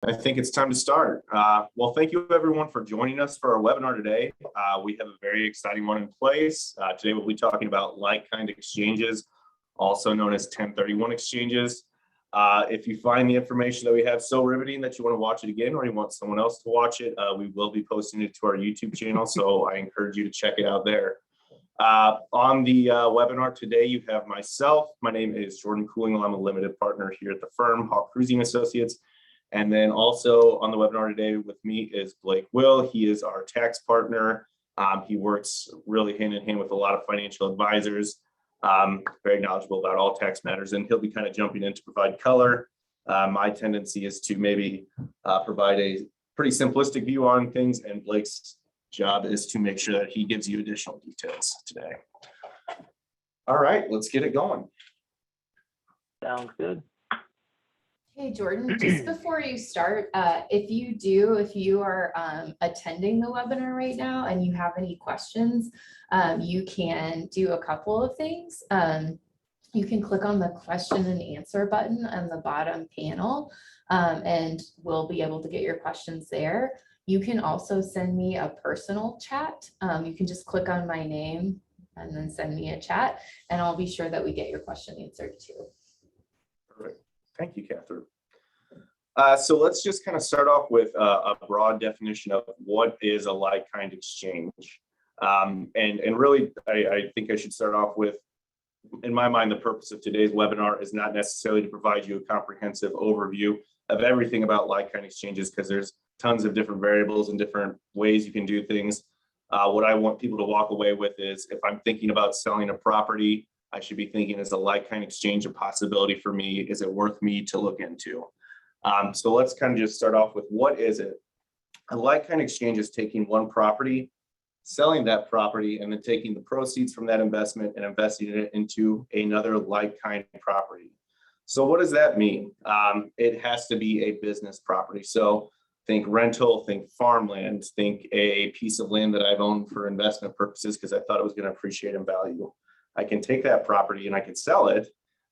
I think it's time to start. Well, thank you everyone for joining us for our webinar today. We have a very exciting one in place. Today we'll be talking about like-kind exchanges, also known as 1031 exchanges. If you find the information that we have so riveting that you want to watch it again or you want someone else to watch it, we will be posting it to our YouTube channel, so I encourage you to check it out there. On the webinar today, you have myself. My name is Jordan Kuhlengel. I'm a limited partner here at the firm, Hawk Cruising Associates. And then also on the webinar today with me is Blake Will. He is our tax partner. He works really hand in hand with a lot of financial advisors, very knowledgeable about all tax matters, and he'll be kind of jumping in to provide color. My tendency is to maybe provide a pretty simplistic view on things, and Blake's job is to make sure that he gives you additional details today. All right, let's get it going. Sounds good. Hey, Jordan, just before you start, if you are attending the webinar right now and you have any questions, you can do a couple of things. You can click on the question and answer button on the bottom panel, and we'll be able to get your questions there. You can also send me a personal chat. You can just click on my name and then send me a chat, and I'll be sure that we get your question answered too. Perfect. Thank you, Catherine. So let's just kind of start off with a broad definition of what is a like-kind exchange. And really, I think I should start off with, in my mind, the purpose of today's webinar is not necessarily to provide you a comprehensive overview of everything about like-kind exchanges, because there's tons of different variables and different ways you can do things. What I want people to walk away with is, if I'm thinking about selling a property, I should be thinking, is a like-kind exchange a possibility for me? Is it worth me to look into? So let's kind of just start off with, what is it? A like-kind exchange is taking one property, selling that property, and then taking the proceeds from that investment and investing it into another like-kind property. So what does that mean? It has to be a business property. So think rental, think farmland, think a piece of land that I've owned for investment purposes because I thought it was going to appreciate in value. I can take that property and I can sell it.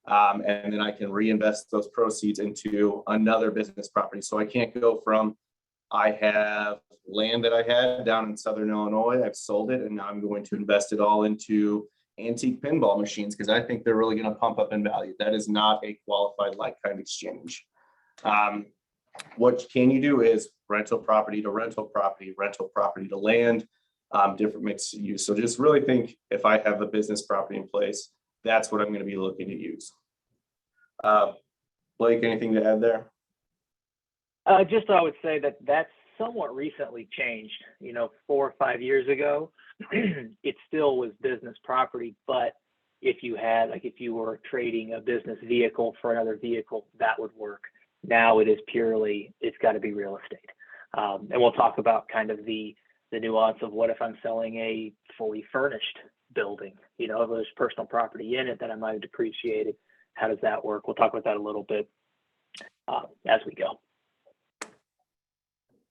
And then I can reinvest those proceeds into another business property. So I can't go from, I have land that I had down in Southern Illinois, I've sold it, and now I'm going to invest it all into antique pinball machines because I think they're really going to pump up in value. That is not a qualified like-kind exchange. What can you do is rental property to rental property to land, different mixed use. So just really think, if I have a business property in place, that's what I'm going to be looking to use. Blake, anything to add there? Just I would say that that's somewhat recently changed. 4 or 5 years ago, it still was business property, but if you were trading a business vehicle for another vehicle, that would work. Now it is purely, it's got to be real estate. And we'll talk about kind of the nuance of, what if I'm selling a fully furnished building, if there's personal property in it that I might have depreciated, how does that work? We'll talk about that a little bit as we go.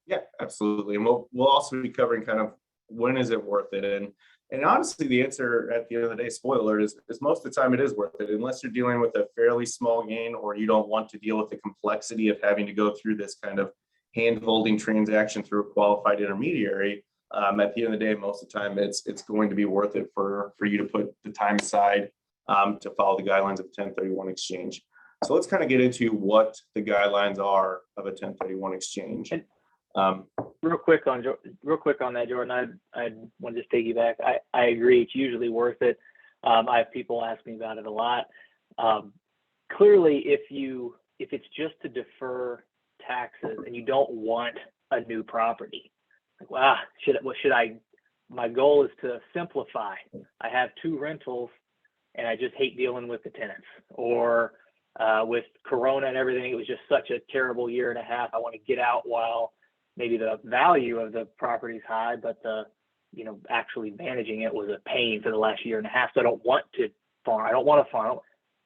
Yeah, absolutely. And we'll also be covering kind of, when is it worth it? And honestly, the answer at the end of the day, spoiler, is most of the time it is worth it, unless you're dealing with a fairly small gain, or you don't want to deal with the complexity of having to go through this kind of hand-holding transaction through a qualified intermediary. At the end of the day, most of the time, it's going to be worth it for you to put the time aside to follow the guidelines of 1031 exchange. So let's kind of get into what the guidelines are of a 1031 exchange. Real quick on that, Jordan, I want to just piggyback. I agree, it's usually worth it. I have people ask me about it a lot. Clearly, if it's just to defer taxes and you don't want a new property, my goal is to simplify. I have 2 rentals and I just hate dealing with the tenants, or with Corona and everything, it was just such a terrible year and a half. I want to get out while maybe the value of the property is high, but actually managing it was a pain for the last year and a half. So I don't want to farm.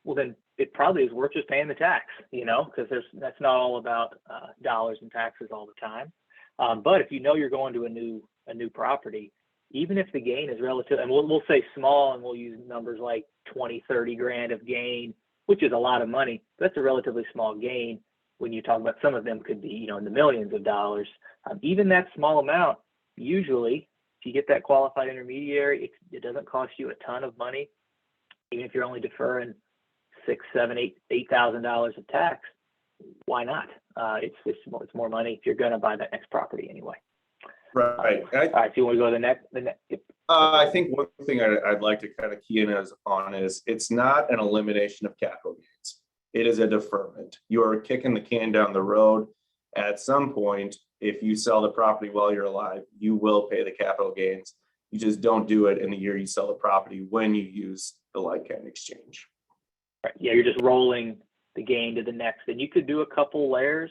Well, then it probably is worth just paying the tax, because that's not all about dollars and taxes all the time. But if you're going to a new property, even if the gain is relative, and we'll say small, and we'll use numbers like 20, 30 grand of gain, which is a lot of money, that's a relatively small gain. when you talk about some of them could be, you know, in the millions of dollars. Even that small amount, usually, if you get that qualified intermediary, it doesn't cost you a ton of money. Even if you're only deferring $6,000, $7,000, $8,000 of tax, why not? It's more money if you're going to buy that next property anyway. Right. All right. So you want to go to the next? Yep. I think one thing I'd like to kind of key in on is it's not an elimination of capital gains. It is a deferment. You are kicking the can down the road. At some point, if you sell the property while you're alive, you will pay the capital gains. You just don't do it in the year you sell the property when you use the like-kind exchange. Right. Yeah, you're just rolling the gain to the next. And you could do a couple layers,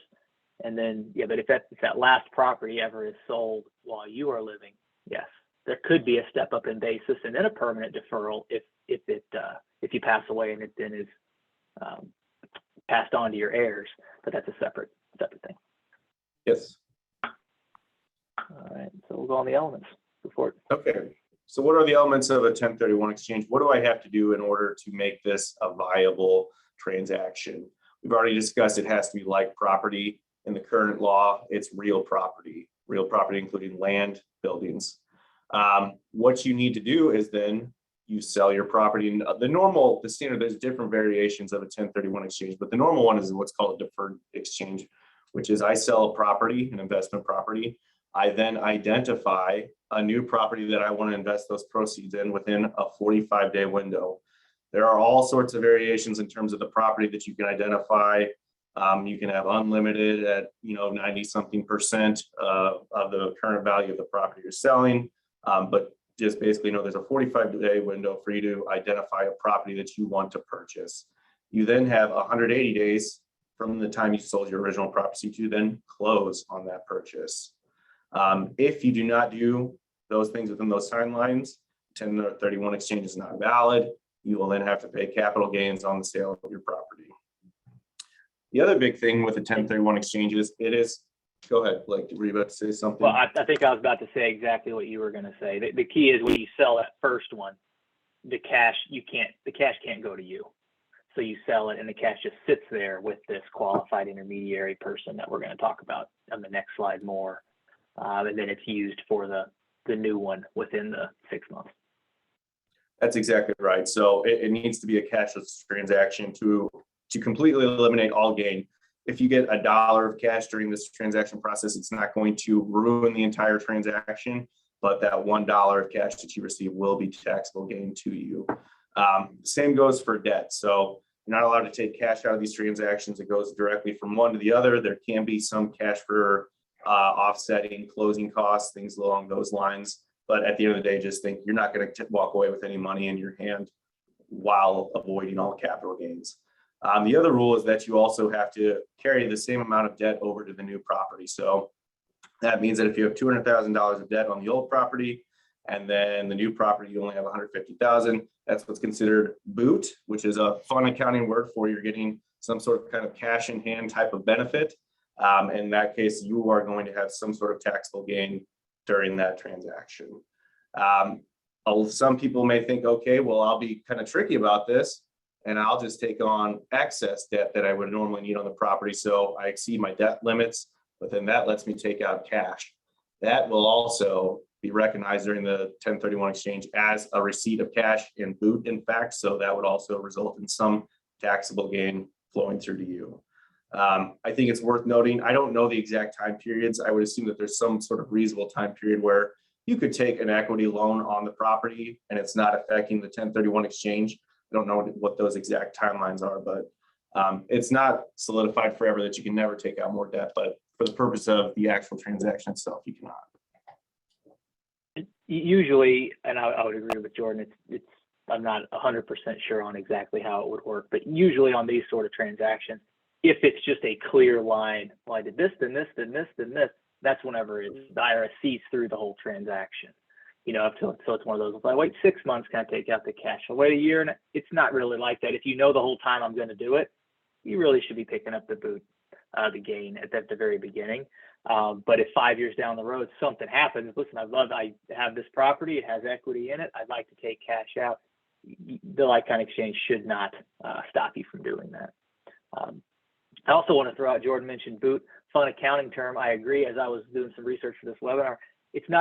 and then but if that last property ever is sold while you are living, yes, there could be a step up in basis and then a permanent deferral if you pass away and it then is passed on to your heirs. But that's a separate thing. Yes. All right. So we'll go on the elements. Before. Okay. So what are the elements of a 1031 exchange? What do I have to do in order to make this a viable transaction? We've already discussed it has to be like property. In the current law, it's real property including land, buildings. What you need to do is then you sell your property. And the standard, there's different variations of a 1031 exchange, but the normal one is what's called a deferred exchange, which is I sell a property, an investment property. I then identify a new property that I want to invest those proceeds in within a 45-day window. There are all sorts of variations in terms of the property that you can identify. You can have unlimited at 90-something% of the current value of the property you're selling, but just basically there's a 45-day window for you to identify a property that you want to purchase. You then have 180 days from the time you sold your original property to then close on that purchase. If you do not do those things within those timelines, 1031 exchange is not valid. You will then have to pay capital gains on the sale of your property. The other big thing with the 1031 exchange is go ahead, Blake, were you about to say something? Well, I think I was about to say exactly what you were going to say. The key is when you sell that first one, the cash can't go to you. So you sell it and the cash just sits there with this qualified intermediary person that we're going to talk about on the next slide more. And then it's used for the new one within the 6 months. That's exactly right. So it needs to be a cashless transaction to completely eliminate all gain. If you get $1 of cash during this transaction process, it's not going to ruin the entire transaction, but that $1 of cash that you receive will be taxable gain to you. Same goes for debt. So you're not allowed to take cash out of these transactions. It goes directly from one to the other. There can be some cash for offsetting closing costs, things along those lines. But at the end of the day, just think you're not going to walk away with any money in your hand while avoiding all capital gains. The other rule is that you also have to carry the same amount of debt over to the new property. So that means that if you have $200,000 of debt on the old property, and then the new property, you only have $150,000, that's what's considered boot, which is a fun accounting word for you're getting some sort of kind of cash in hand type of benefit. In that case, you are going to have some sort of taxable gain during that transaction. Some people may think, okay, well, I'll be kind of tricky about this and I'll just take on excess debt that I would normally need on the property. So I exceed my debt limits, but then that lets me take out cash. That will also be recognized during the 1031 exchange as a receipt of cash in boot, in fact. So that would also result in some taxable gain flowing through to you. I think it's worth noting, I don't know the exact time periods. I would assume that there's some sort of reasonable time period where you could take an equity loan on the property and it's not affecting the 1031 exchange. I don't know what those exact timelines are, but it's not solidified forever that you can never take out more debt, but for the purpose of the actual transaction itself, you cannot. Usually, and I would agree with Jordan, I'm not 100% sure on exactly how it would work, but usually on these sort of transactions, if it's just a clear line, well, I did this, then this, then this, then this, that's whenever the IRS sees through the whole transaction. So it's one of those, if I wait 6 months, can I take out the cash? I'll wait a year, and it's not really like that. If you know the whole time I'm going to do it, you really should be picking up the boot, the gain at the very beginning. But if 5 years down the road, something happens, listen, I have this property, it has equity in it, I'd like to take cash out. The like-kind exchange should not stop you from doing that. I also want to throw out, Jordan mentioned boot, fun accounting term. I agree. As I was doing some research for this webinar,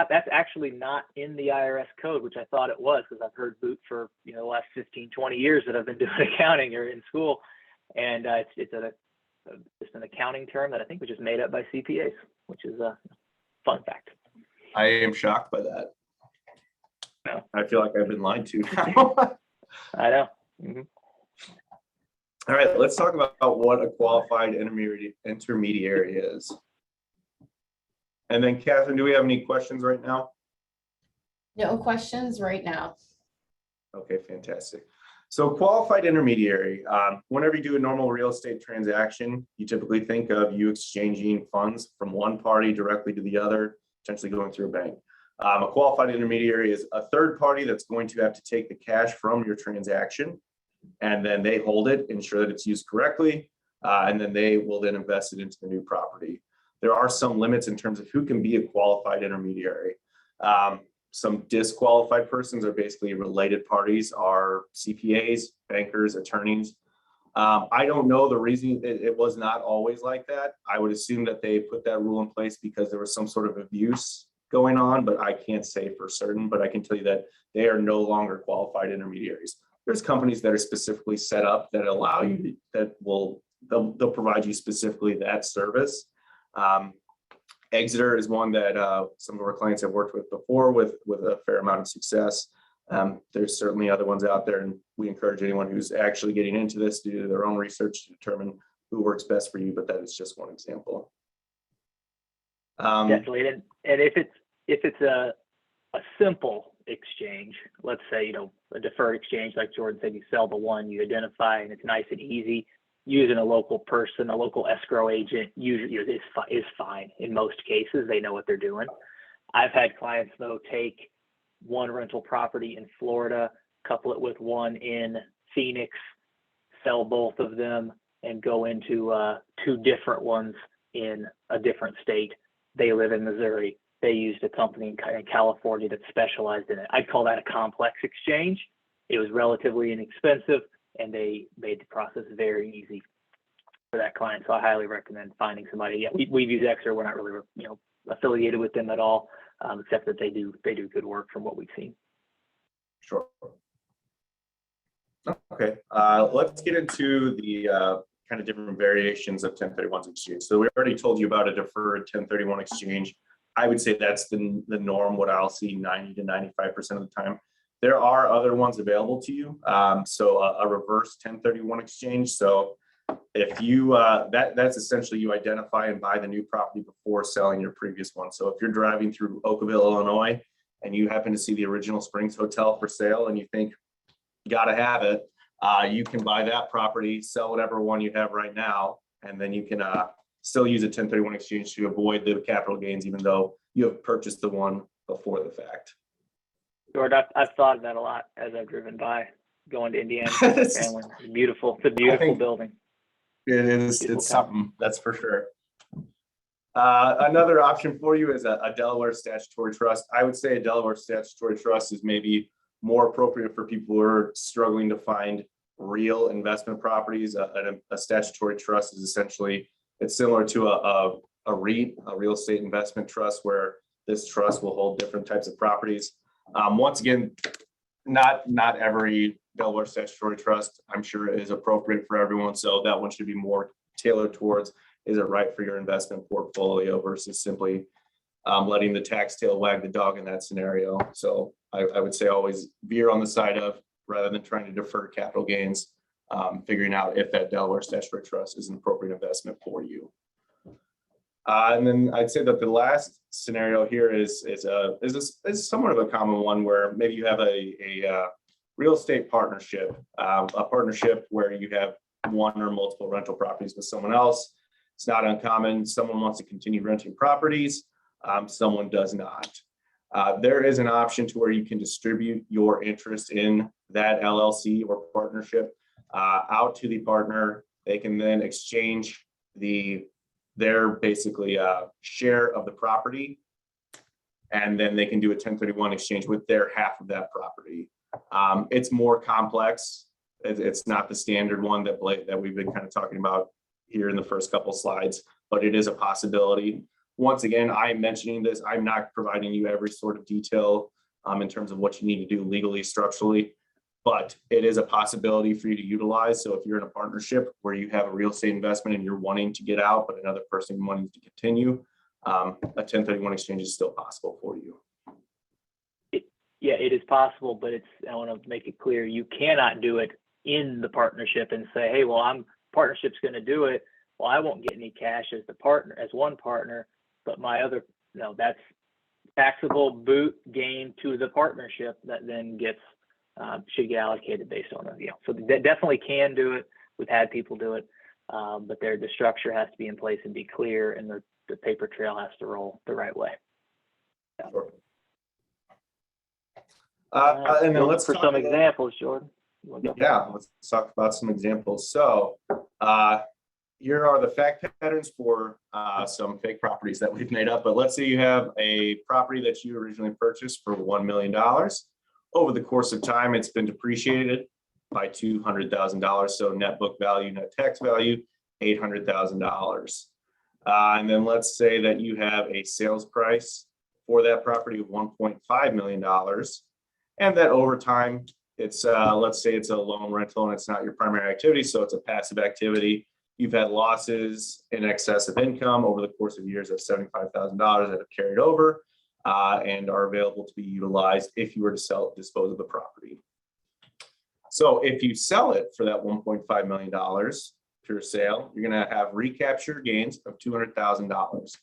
that's actually not in the IRS code, which I thought it was, because I've heard boot for, the last 15, 20 years that I've been doing accounting or in school. And it's just an accounting term that I think was just made up by CPAs, which is a fun fact. I am shocked by that. No. I feel like I've been lied to. I know. Mm-hmm. All right, let's talk about what a qualified intermediary is. And then Catherine, do we have any questions right now? No questions right now. Okay, fantastic. So qualified intermediary, whenever you do a normal real estate transaction, you typically think of you exchanging funds from one party directly to the other, potentially going through a bank. A qualified intermediary is a third party that's going to have to take the cash from your transaction, and then they hold it, ensure that it's used correctly, and then they will then invest it into the new property. There are some limits in terms of who can be a qualified intermediary. Some disqualified persons are basically related parties, are CPAs, bankers, attorneys. I don't know the reason it was not always like that. I would assume that they put that rule in place because there was some sort of abuse going on, but I can't say for certain. But I can tell you that they are no longer qualified intermediaries. There's companies that are specifically set up that allow you, they'll provide you specifically that service. Exeter is one that some of our clients have worked with before with a fair amount of success. There's certainly other ones out there, and we encourage anyone who's actually getting into this to do their own research to determine who works best for you, but that is just one example. Definitely, and if it's a simple exchange, let's say, a deferred exchange, like Jordan said, you sell the one, you identify, and it's nice and easy. Using a local person, a local escrow agent, usually is fine in most cases. They know what they're doing. I've had clients though take one rental property in Florida, couple it with one in Phoenix, sell both of them, and go into two different ones in a different state. They live in Missouri. They used a company in California that specialized in it. I'd call that a complex exchange. It was relatively inexpensive, and they made the process very easy for that client. So I highly recommend finding somebody. Yeah, we've used Exeter. We're not really, affiliated with them at all, except that they do good work from what we've seen. Sure. Okay, let's get into the kind of different variations of 1031 exchange. So we already told you about a deferred 1031 exchange. I would say that's the norm, what I'll see 90 to 95% of the time. There are other ones available to you. So a reverse 1031 exchange. So if you, that's essentially you identify and buy the new property before selling your previous one. So if you're driving through Oakville, Illinois, and you happen to see the original Springs Hotel for sale and you think you got to have it, you can buy that property, sell whatever one you have right now, and then you can still use a 1031 exchange to avoid the capital gains, even though you have purchased the one before the fact. Jordan, I've thought of that a lot as I've driven by going to Indiana. It's beautiful. It's a beautiful building. It is. It's something, that's for sure. Another option for you is a Delaware statutory trust. I would say a Delaware statutory trust is maybe more appropriate for people who are struggling to find real investment properties. A statutory trust is essentially, it's similar to a REIT, a real estate investment trust, where this trust will hold different types of properties. Once again, not every Delaware statutory trust, I'm sure, is appropriate for everyone. So that one should be more tailored towards, is it right for your investment portfolio versus simply letting the tax tail wag the dog in that scenario. So I would say always veer on the side of, rather than trying to defer capital gains, figuring out if that Delaware statutory trust is an appropriate investment for you. And then I'd say that the last scenario here is somewhat of a common one, where maybe you have a real estate partnership, a partnership where you have one or multiple rental properties with someone else. It's not uncommon. Someone wants to continue renting properties. Someone does not. There is an option to where you can distribute your interest in that LLC or partnership out to the partner. They can then exchange their basically share of the property, and then they can do a 1031 exchange with their half of that property. It's more complex. It's not the standard one that we've been kind of talking about here in the first couple slides, but it is a possibility. Once again, I'm mentioning this, I'm not providing you every sort of detail in terms of what you need to do legally, structurally, but it is a possibility for you to utilize. So if you're in a partnership where you have a real estate investment and you're wanting to get out, but another person wanting to continue, a 1031 exchange is still possible for you. Yeah, it is possible, but I want to make it clear, you cannot do it in the partnership and say, hey, well, partnership's going to do it. Well, I won't get any cash as one partner, but my other, no, that's taxable boot gain to the partnership that then should get allocated based on it. So they definitely can do it. We've had people do it, but the structure has to be in place and be clear, and the paper trail has to roll the right way. Yeah. Sure. And then let's for some examples, Jordan. Yeah, let's talk about some examples. So here are the fact patterns for some fake properties that we've made up. But let's say you have a property that you originally purchased for $1 million. Over the course of time, it's been depreciated by $200,000. So net book value, net tax value, $800,000. And then let's say that you have a sales price for that property of $1.5 million. And that over time, it's let's say it's a loan rental and it's not your primary activity, so it's a passive activity. You've had losses in excess of income over the course of years of $75,000 that have carried over and are available to be utilized if you were to dispose of the property. So if you sell it for that $1.5 million pure sale, you're going to have recapture gains of $200,000,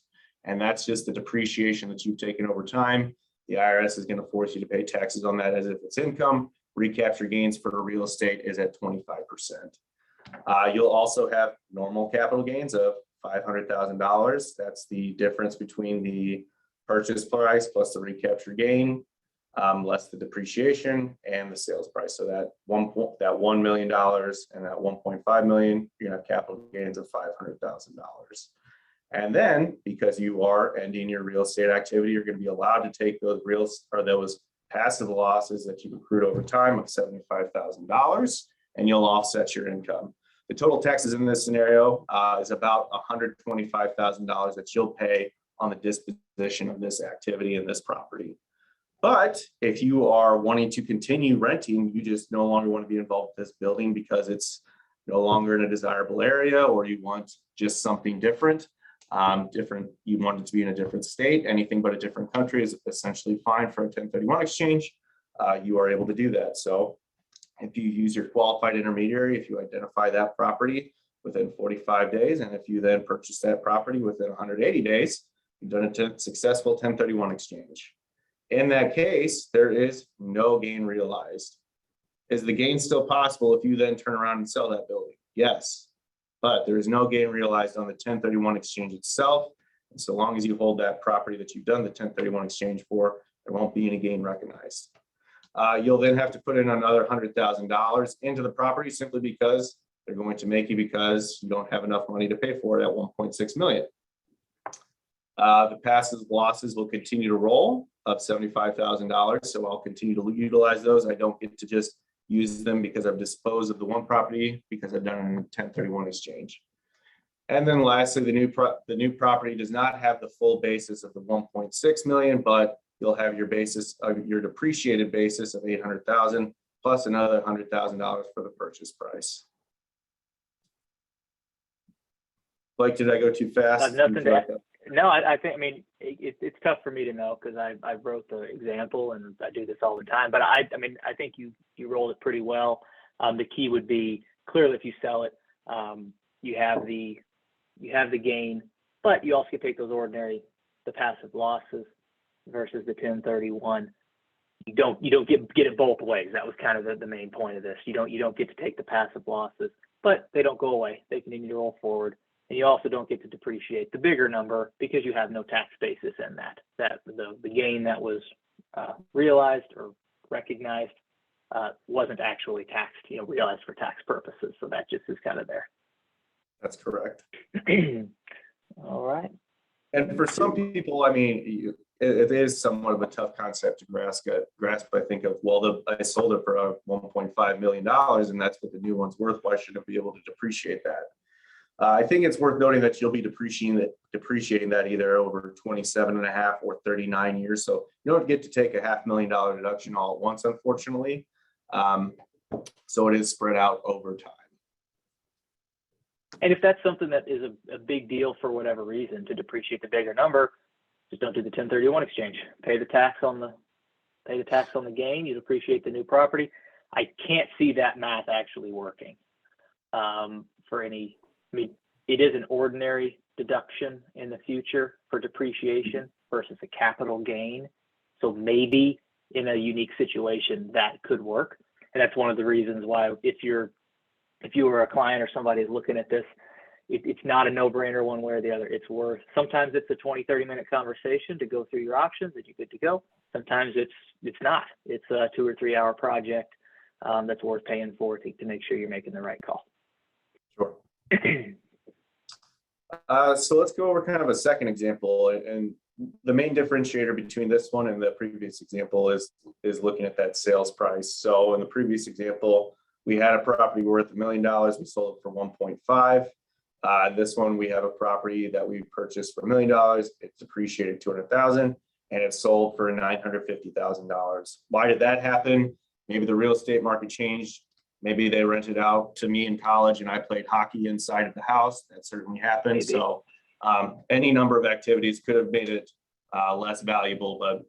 and that's just the depreciation that you've taken over time. The IRS is going to force you to pay taxes on that as if it's income. Recapture gains for real estate is at 25%. You'll also have normal capital gains of $500,000. That's the difference between the purchase price plus the recapture gain, less the depreciation and the sales price. So that $1 million and that $1.5 million, you're going to have capital gains of $500,000. And then, because you are ending your real estate activity, you're going to be allowed to take those passive losses that you've accrued over time of $75,000, and you'll offset your income. The total taxes in this scenario is about $125,000 that you'll pay on the disposition of this activity in this property. But if you are wanting to continue renting, you just no longer want to be involved with this building because it's no longer in a desirable area, or you want just something different. You want it to be in a different state, anything but a different country is essentially fine for a 1031 exchange. You are able to do that. So if you use your qualified intermediary, if you identify that property within 45 days, and if you then purchase that property within 180 days, you've done a successful 1031 exchange. In that case, there is no gain realized. Is the gain still possible if you then turn around and sell that building? Yes. But there is no gain realized on the 1031 exchange itself. And so long as you hold that property that you've done the 1031 exchange for, there won't be any gain recognized. You'll then have to put in another $100,000 into the property simply because they're going to make you because you don't have enough money to pay for it at $1.6 million. The passive losses will continue to roll up $75,000. So I'll continue to utilize those. I don't get to just use them because I've disposed of the one property because I've done a 1031 exchange. And then lastly, the new property does not have the full basis of the 1.6 million, but you'll have your basis of your depreciated basis of 800,000 plus another $100,000 for the purchase price. Like, did I go too fast? No, I think, I mean, it's tough for me to know because I wrote the example and I do this all the time, but I mean, I think you rolled it pretty well. The key would be clearly if you sell it, you have the gain, but you also can take the passive losses versus the 1031. You don't get it both ways. That was kind of the main point of this. You don't get to take the passive losses, but they don't go away. They continue to roll forward. And you also don't get to depreciate the bigger number because you have no tax basis in that the gain that was realized or recognized wasn't actually taxed, realized for tax purposes. So that just is kind of there. That's correct. All right. And for some people, I mean, it is somewhat of a tough concept to grasp. I think of, well, I sold it for $1.5 million and that's what the new one's worth. Why should I be able to depreciate that? I think it's worth noting that you'll be depreciating that either over 27 and a half or 39 years. So you don't get to take a $500,000 deduction all at once, unfortunately. So it is spread out over time. And if that's something that is a big deal for whatever reason to depreciate the bigger number, just don't do the 1031 exchange. Pay the tax on the gain. You depreciate the new property. I can't see that math actually working for any. I mean, it is an ordinary deduction in the future for depreciation versus a capital gain. So maybe in a unique situation that could work. And that's one of the reasons why if you were a client or somebody is looking at this, it's not a no-brainer one way or the other. Sometimes it's a 20-30 minute conversation to go through your options and you're good to go. Sometimes it's not. It's a 2 or 3 hour project that's worth paying for to make sure you're making the right call. Sure. So let's go over kind of a second example, and the main differentiator between this one and the previous example is looking at that sales price. So in the previous example, we had a property worth $1 million. We sold it for 1.5. This one, we have a property that we purchased for $1 million. It's depreciated 200,000, and it's sold for $950,000. Why did that happen? Maybe the real estate market changed. Maybe they rented out to me in college and I played hockey inside of the house. That certainly happened. Maybe. So any number of activities could have made it less valuable, but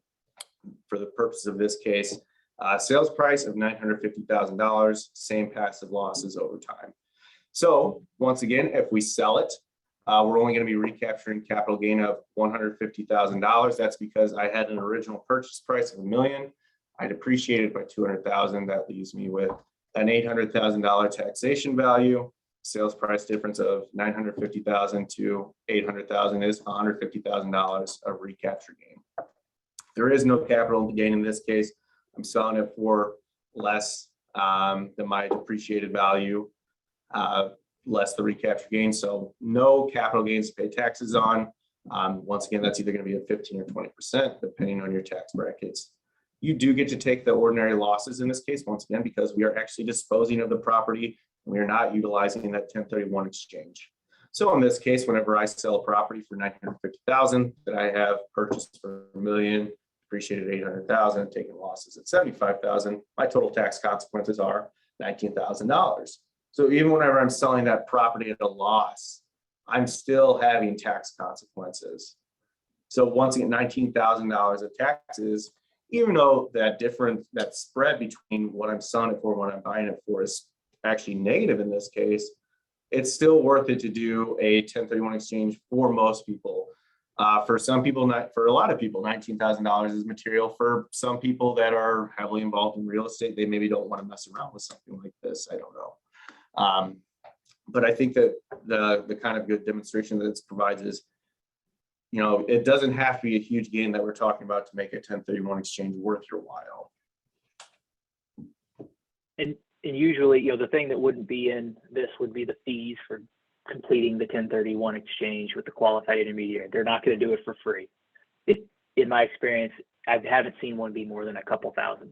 for the purpose of this case, sales price of $950,000, same passive losses over time. So once again, if we sell it, we're only going to be recapturing capital gain of $150,000. That's because I had an original purchase price of $1 million. I depreciated by $200,000. That leaves me with an $800,000 taxation value. Sales price difference of $950,000 to $800,000 is $150,000 of recapture gain. There is no capital gain in this case. I'm selling it for less than my depreciated value, less the recapture gain. So no capital gains to pay taxes on. Once again, that's either going to be at 15 or 20%, depending on your tax brackets. You do get to take the ordinary losses in this case, once again, because we are actually disposing of the property and we are not utilizing that 1031 exchange. So in this case, whenever I sell a property for $950,000 that I have purchased for $1 million, depreciated $800,000, taking losses at $75,000, my total tax consequences are $19,000. So even whenever I'm selling that property at a loss, I'm still having tax consequences. So once again, $19,000 of taxes, even though that spread between what I'm selling it for and what I'm buying it for is actually negative in this case, it's still worth it to do a 1031 exchange for most people. For some people, not for a lot of people, $19,000 is material. For some people that are heavily involved in real estate, they maybe don't want to mess around with something like this. I don't know. But I think that the kind of good demonstration that it provides is, it doesn't have to be a huge gain that we're talking about to make a 1031 exchange worth your while. And usually, the thing that wouldn't be in this would be the fees for completing the 1031 exchange with the qualified intermediary. They're not going to do it for free. In my experience, I haven't seen one be more than a couple $1,000.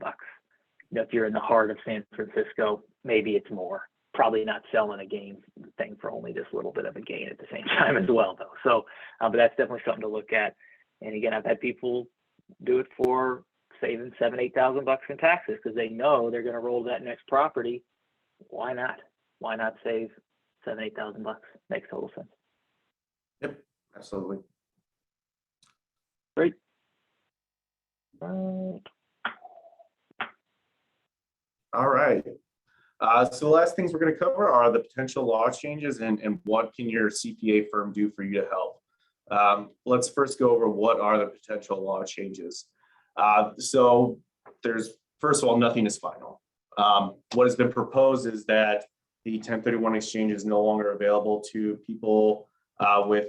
If you're in the heart of San Francisco, maybe it's more. Probably not selling a gain thing for only this little bit of a gain at the same time as well, though. So, but that's definitely something to look at. And again, I've had people do it for saving $7,000-8,000 in taxes because they know they're going to roll that next property. Why not? Why not save $7,000-8,000? Makes total sense. Yep, absolutely. Great. All right. So the last things we're going to cover are the potential law changes and what can your CPA firm do for you to help. Let's first go over what are the potential law changes. So first of all, nothing is final. What has been proposed is that the 1031 exchange is no longer available to people with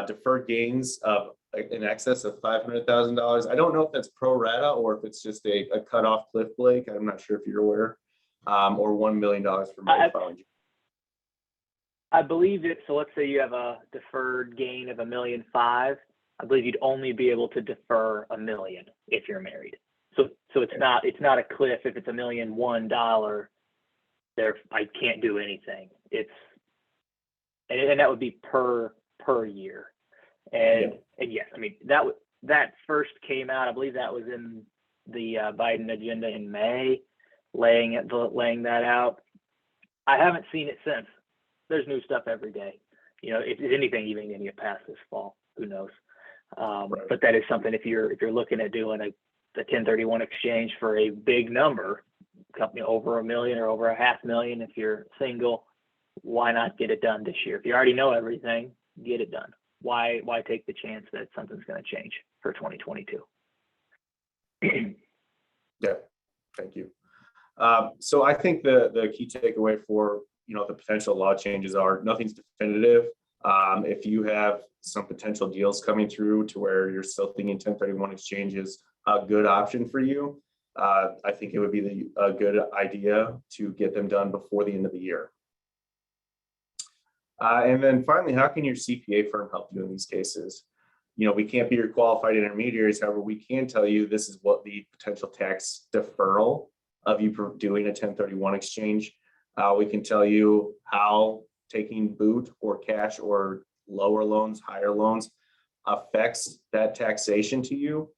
deferred gains of in excess of $500,000. I don't know if that's pro rata or if it's just a cutoff cliff, Blake. I'm not sure if you're aware. Or $1 million for married filing. I believe it. So let's say you have a deferred gain of $1.5 million. I believe you'd only be able to defer $1 million if you're married. So it's not a cliff. If it's $1.1 million, I can't do anything. It's and that would be per year. And yes, I mean, that first came out, I believe that was in the Biden agenda in May, laying that out. I haven't seen it since. There's new stuff every day. You know, if anything, even going to get passed this fall, who knows? Right. But that is something, if you're looking at doing the 1031 exchange for a big number, company over $1 million or over $500,000, if you're single, why not get it done this year? If you already know everything, get it done. Why take the chance that something's going to change for 2022? Yeah, thank you. So I think the key takeaway for, you know, the potential law changes are nothing's definitive. If you have some potential deals coming through to where you're still thinking 1031 exchange is a good option for you, I think it would be a good idea to get them done before the end of the year. And then finally, how can your CPA firm help you in these cases? You know, we can't be your qualified intermediaries. However, we can tell you this is what the potential tax deferral of you doing a 1031 exchange. We can tell you how taking boot or cash or lower loans, higher loans affects that taxation to you.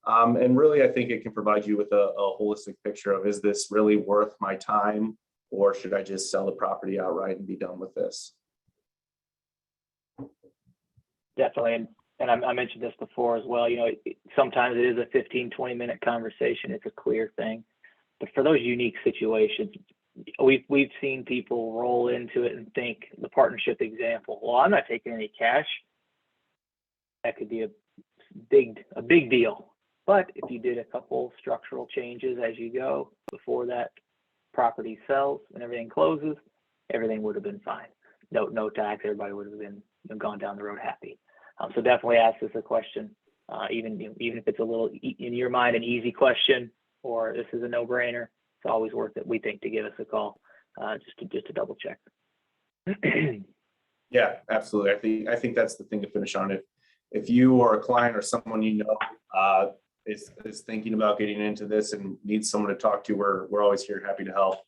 And really, I think it can provide you with a holistic picture of, is this really worth my time, or should I just sell the property outright and be done with this? Definitely. And I mentioned this before as well. You know, sometimes it is a 15-20 minute conversation. It's a clear thing. But for those unique situations, we've seen people roll into it and think, the partnership example, well, I'm not taking any cash. That could be a big deal. But if you did a couple structural changes as you go before that property sells and everything closes, everything would have been fine. No tax. Everybody would have been gone down the road happy. So definitely ask us a question, even if it's a little, in your mind, an easy question, or this is a no-brainer. It's always worth it, we think, to give us a call, just to double check. Yeah, absolutely. I think that's the thing to finish on. If you or a client or someone you know is thinking about getting into this and needs someone to talk to, we're always here, happy to help.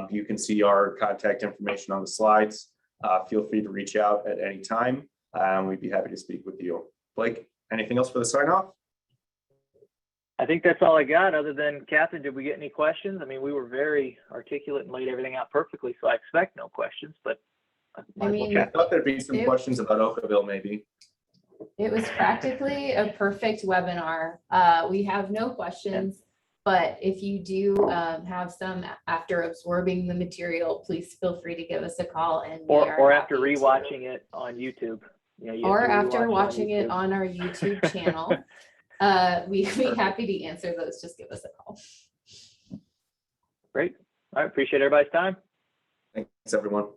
You can see our contact information on the slides. Feel free to reach out at any time. We'd be happy to speak with you. Blake, anything else for the sign off? I think that's all I got, other than, Catherine, did we get any questions? I mean, we were very articulate and laid everything out perfectly, so I expect no questions, but I mean, I thought there'd be some questions about Oakville, maybe. it was practically a perfect webinar. We have no questions, but if you do have some after absorbing the material, please feel free to give us a call. And or after rewatching it on YouTube. You know, or after watching it on our YouTube channel. We'd be happy to answer those. Just give us a call. Great. All right. Appreciate everybody's time. Thanks, everyone.